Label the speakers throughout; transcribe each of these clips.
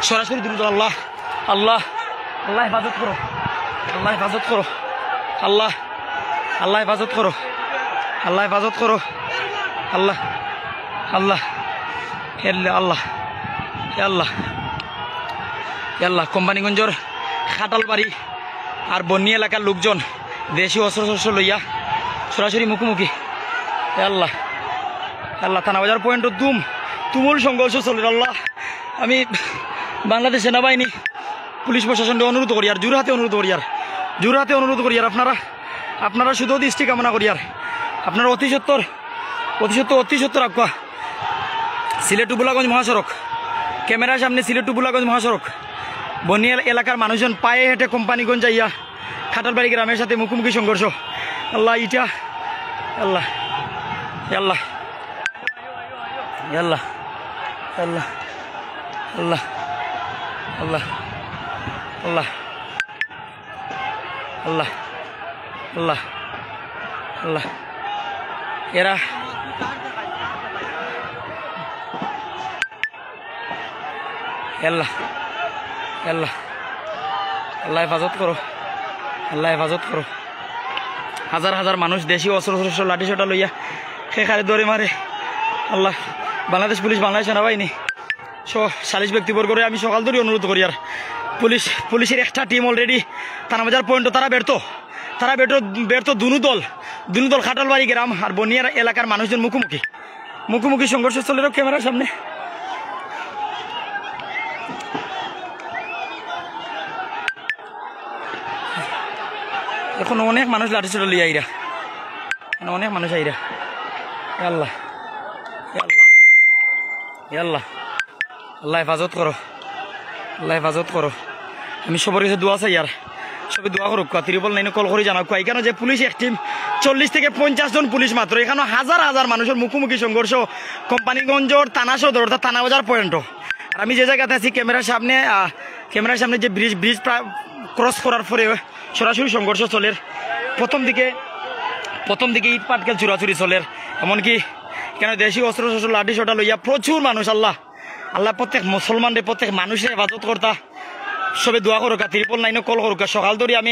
Speaker 1: সরাসরি দ্রুত আল্লাহ আল্লাহ আল্লাহ হেফাজত করো, আল্লাহ হেফাজত করো, আল্লাহ আল্লাহ হেফাজত করো, আল্লাহ হেফাজত করো, আল্লাহ আল্লাহ আল্লাহ আল্লাহ আল্লাহ। কোম্পানিগঞ্জের খাটালবাড়ি আর বন্যী এলাকার লোকজন দেশি অস্ত্র লইয়া সরাসরি মুখোমুখি। আল্লাহ আল্লাহ থানাবাজার পয়েন্ট তুমুল সংঘর্ষ চলে। আল্লাহ আমি বাংলাদেশ সেনাবাহিনী পুলিশ প্রশাসনকে অনুরোধ করি আর জোরহাতে অনুরোধ করি আর আপনারা শুধু দৃষ্টি কামনা করি আর আপনারা অতি সত্তর রাখবা। সিলেট টু বুলাগঞ্জ মহাসড়ক, ক্যামেরার সামনে সিলেট টু বুলাগঞ্জ মহাসড়ক, বন্যী এলাকার মানুষজন পায়ে হেঁটে কোম্পানিগঞ্জ যাইয়া খাটালবাড়ি গ্রামের সাথে মুখোমুখি সংঘর্ষ। আল্লাহ ইটা আল্লাহ আল্লাহ আল্লাহ আল্লাহ আল্লাহ আল্লাহ আল্লাহ আল্লাহ আল্লাহ আল্লাহ। এরা আল্লাহ আল্লাহ আল্লাহ হেফাজত করো, আল্লাহ হেফাজত করো। হাজার হাজার মানুষ দেশি অস্ত্র লাঠি সোটা লইয়া খেখারে দৌড়ে মারে। আল্লাহ বাংলাদেশ পুলিশ, বাংলাদেশ সেনাবাহিনী সালিশ ব্যক্তিবর্গরে আমি সকাল ধরে অনুরোধ করি আর পুলিশের একটা টিম অলরেডি থানাবাজার পয়েন্ট তারা ব্যর্থ দুনু দল খাটালবাড়ি গ্রাম আর বনিয়ার এলাকার মানুষজন মুখোমুখি সংঘর্ষ চলে ক্যামেরার সামনে। এখন অনেক মানুষ লাঠি ছোট লিয়ে আইরা, অনেক মানুষ আইরা। আল্লাহ আল্লাহ আল্লাহ আল্লাহ হেফাজত করো, আল্লাহ হেফাজত করো। আমি সবার কাছে দোয়া চাই আর সবাই দোয়া করুক। 999 কল করে জানাক এখানে যে পুলিশ এক টিম 40 থেকে 50 জন পুলিশ মাত্র, এখানে হাজার হাজার মানুষের মুখোমুখি সংঘর্ষ কোম্পানিগঞ্জর থানা সদর অর্থাৎ থানাবাজার পয়েন্ট। আর আমি যে জায়গাতে আছি ক্যামেরার সামনে যে ব্রিজ ক্রস করার পরে সরাসরি সংঘর্ষ চলে। প্রথম দিকে ইট পাটকেল চুরাচুরি চলে, এমনকি কেন দেশি অস্ত্র লাঠি সোটা লইয়া প্রচুর মানুষ। আল্লাহ প্রত্যেক মুসলমানদের প্রত্যেক মানুষের হেফাজত করতা। সবে দোয়া করুক, 999 কল করুক। সকাল ধরে আমি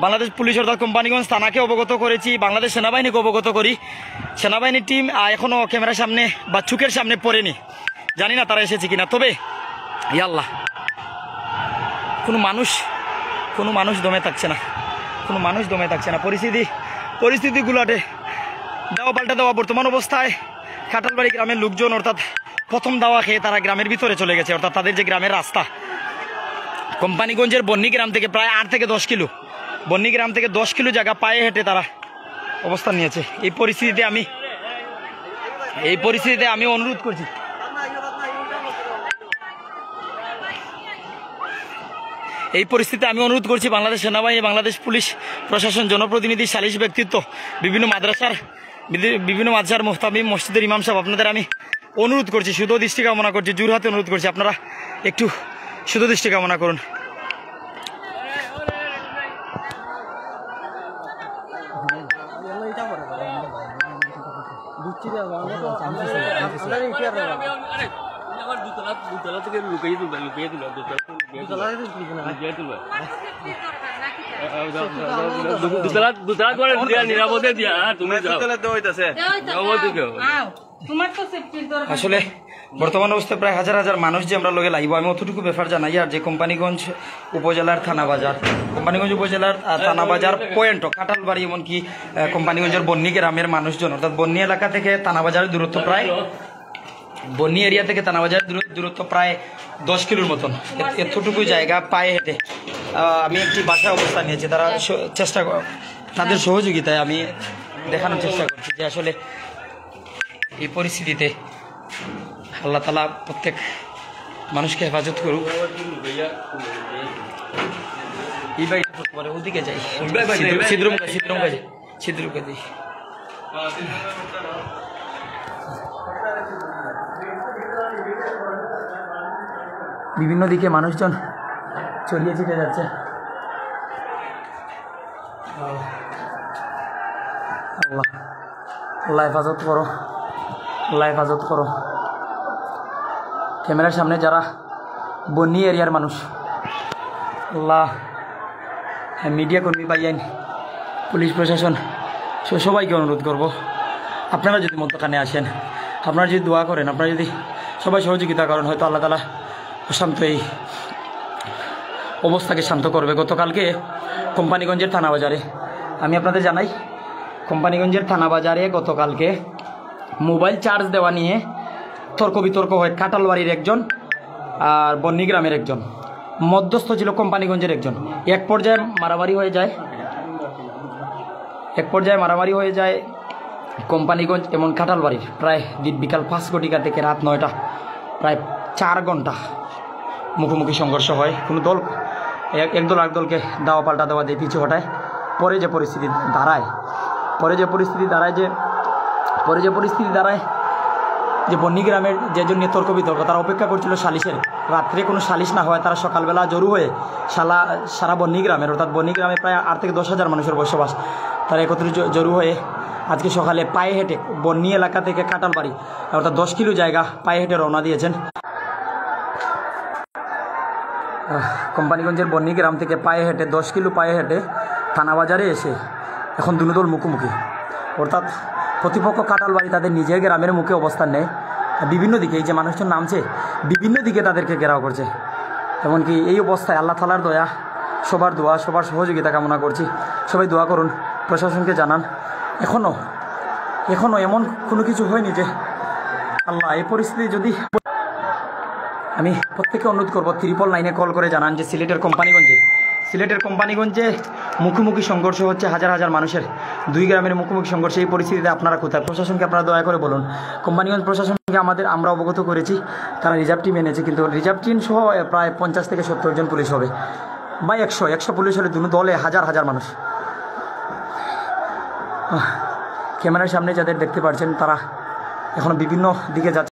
Speaker 1: বাংলাদেশ পুলিশ অর্থাৎ কোম্পানিগঞ্জ থানাকে অবগত করেছি, বাংলাদেশ সেনাবাহিনীকে অবগত করি। সেনাবাহিনীর টিম এখনও ক্যামেরার সামনে বা চোখের সামনে পড়েনি, জানি না তারা এসেছে কিনা। তবে আল্লাহ কোনো মানুষ দমে থাকছে না, পরিস্থিতিগুলোতে দেওয়া পাল্টা দেওয়া। বর্তমান অবস্থায় খাটালবাড়ি গ্রামের লোকজন অর্থাৎ প্রথম দাওয়া খেয়ে তারা গ্রামের ভিতরে চলে গেছে, অর্থাৎ তাদের যে গ্রামের রাস্তা কোম্পানিগঞ্জের বন্যী গ্রাম থেকে প্রায় 8 থেকে 10 কিলো, বন্যী গ্রাম থেকে 10 কিলো জায়গা পায়ে হেঁটে তারা অবস্থান নিয়েছে। এই পরিস্থিতিতে আমি অনুরোধ করছি, বাংলাদেশ সেনাবাহিনী, বাংলাদেশ পুলিশ প্রশাসন, জনপ্রতিনিধি, সালিশ ব্যক্তিত্ব, বিভিন্ন মাদ্রাসার মুফতামিম, মসজিদের ইমাম সাহেব, আপনাদের আমি অনুরোধ করছি, শুধু দৃষ্টি কামনা করছি, জোরহাতে অনুরোধ করছি, আপনারা একটু শুধু দৃষ্টি কামনা করুন। আসলে বর্তমান অবস্থায় প্রায় হাজার হাজার মানুষ যে আমরা লগে লাগবো, আমি অতটুকু ব্যাপার জানাই। আর যে কোম্পানিগঞ্জ উপজেলার থানাবাজার পয়েন্ট কাটালবাড়ি, এমনকি কোম্পানিগঞ্জের বন্যী গ্রামের মানুষজন অর্থাৎ বন্যী এলাকা থেকে থানাবাজারের দূরত্ব প্রায়, বন্যী এরিয়া থেকে থানাবাজারের দূরত্ব প্রায় 10 কিলোর মতন। এতটুকু জায়গা পায়ে হেঁটে আমি একটি বাসায় অবস্থান নিয়েছি। তারা তাদের সহযোগিতায় আমি দেখানোর চেষ্টা করছি যে আসলে এই পরিস্থিতিতে আল্লাহ তাআলা প্রত্যেক মানুষকে হেফাজত করুক। ওদিকে যাই, ছিদ্রুমকা যাই। বিভিন্ন দিকে মানুষজন ছড়িয়ে ছিটে যাচ্ছে। আল্লাহ হেফাজত করো, আল্লাহ হেফাজত করো। ক্যামেরার সামনে যারা বন্যী এরিয়ার মানুষ। আল্লাহ, মিডিয়া কর্মী পাইয়েন, পুলিশ প্রশাসন, সবাইকে অনুরোধ করব, আপনারা যদি মধ্যখানে আসেন, আপনারা যদি দোয়া করেন, আপনারা যদি সবাই সহযোগিতা করেন, হয়তো আল্লাহ তাআলা শান্ত এই অবস্থাকে শান্ত করবে। গতকালকে কোম্পানিগঞ্জের থানাবাজারে, আমি আপনাদের জানাই, কোম্পানিগঞ্জের থানাবাজারে গতকালকে মোবাইল চার্জ দেওয়া নিয়ে তর্ক বিতর্ক হয়। কাটালবাড়ির একজন আর বন্যিগ্রামের একজন, মধ্যস্থ ছিল কোম্পানিগঞ্জের একজন। এক পর্যায়ে মারামারি হয়ে যায় কোম্পানিগঞ্জ এবং কাটালবাড়ির। প্রায় বিকাল 5 ঘটিকা থেকে রাত 9টা, প্রায় 4 ঘন্টা মুখোমুখি সংঘর্ষ হয়। কোনো দল একদল আরেক দলকে দাওয়া পাল্টা দেওয়া দিয়ে পিছু হটায়। পরে যে পরিস্থিতি দাঁড়ায় যে বন্যিগ্রামের যে জন্য তর্ক বিতর্ক, তারা অপেক্ষা করছিল সালিশের। রাত্রে কোনো সালিশ না হয়, তারা সকালবেলা জড়ো হয়ে সারা বন্যিগ্রামের, অর্থাৎ বন্যিগ্রামে প্রায় 8 থেকে 10,000 মানুষের বসবাস, তারা একত্রিত জড়ো হয়ে আজকে সকালে পায়ে হেঁটে বন্যী এলাকা থেকে কাটালবাড়ি, অর্থাৎ 10 কিলো জায়গা পায়ে হেঁটে রওনা দিয়েছেন। কোম্পানিগঞ্জের বন্যিগ্রাম থেকে 10 কিলো পায়ে হেঁটে থানাবাজারে এসে এখন দুনো দল মুখোমুখি। অর্থাৎ প্রতিপক্ষ কাটালবাড়ি তাদের নিজের গ্রামের মুখে অবস্থান নেয়, বিভিন্ন দিকে এই যে মানুষজন নামছে, বিভিন্ন দিকে তাদেরকে ঘেরাও করছে। এমনকি এই অবস্থায় আল্লাহ তাআলার দয়া, সবার দোয়া, সবার সহযোগিতা কামনা করছি। সবাই দোয়া করুন, প্রশাসনকে জানান। এখনও এমন কোনো কিছু হয়নি যে আল্লাহ, এই পরিস্থিতি যদি, আমি প্রত্যেককে অনুরোধ করবো 999-এ কল করে জানান যে সিলেটের কোম্পানিগঞ্জে মুখোমুখি সংঘর্ষ হচ্ছে হাজার হাজার মানুষের, 2 গ্রামের মুখোমুখি সংঘর্ষ। এই পরিস্থিতিতে আপনারা কোথায়? প্রশাসনকে আপনারা দয়া করে বলুন। কোম্পানিগঞ্জ প্রশাসনকে আমরা অবগত করেছি, তারা রিজার্ভ টিম এনেছে, কিন্তু রিজার্ভ টিম সহ প্রায় 50 থেকে 70 জন পুলিশ হবে, বা 100 পুলিশ হলে দুটো দলে হাজার হাজার মানুষ। ক্যামেরার সামনে যাদের দেখতে পাচ্ছেন, তারা এখন বিভিন্ন দিকে যাচ্ছে।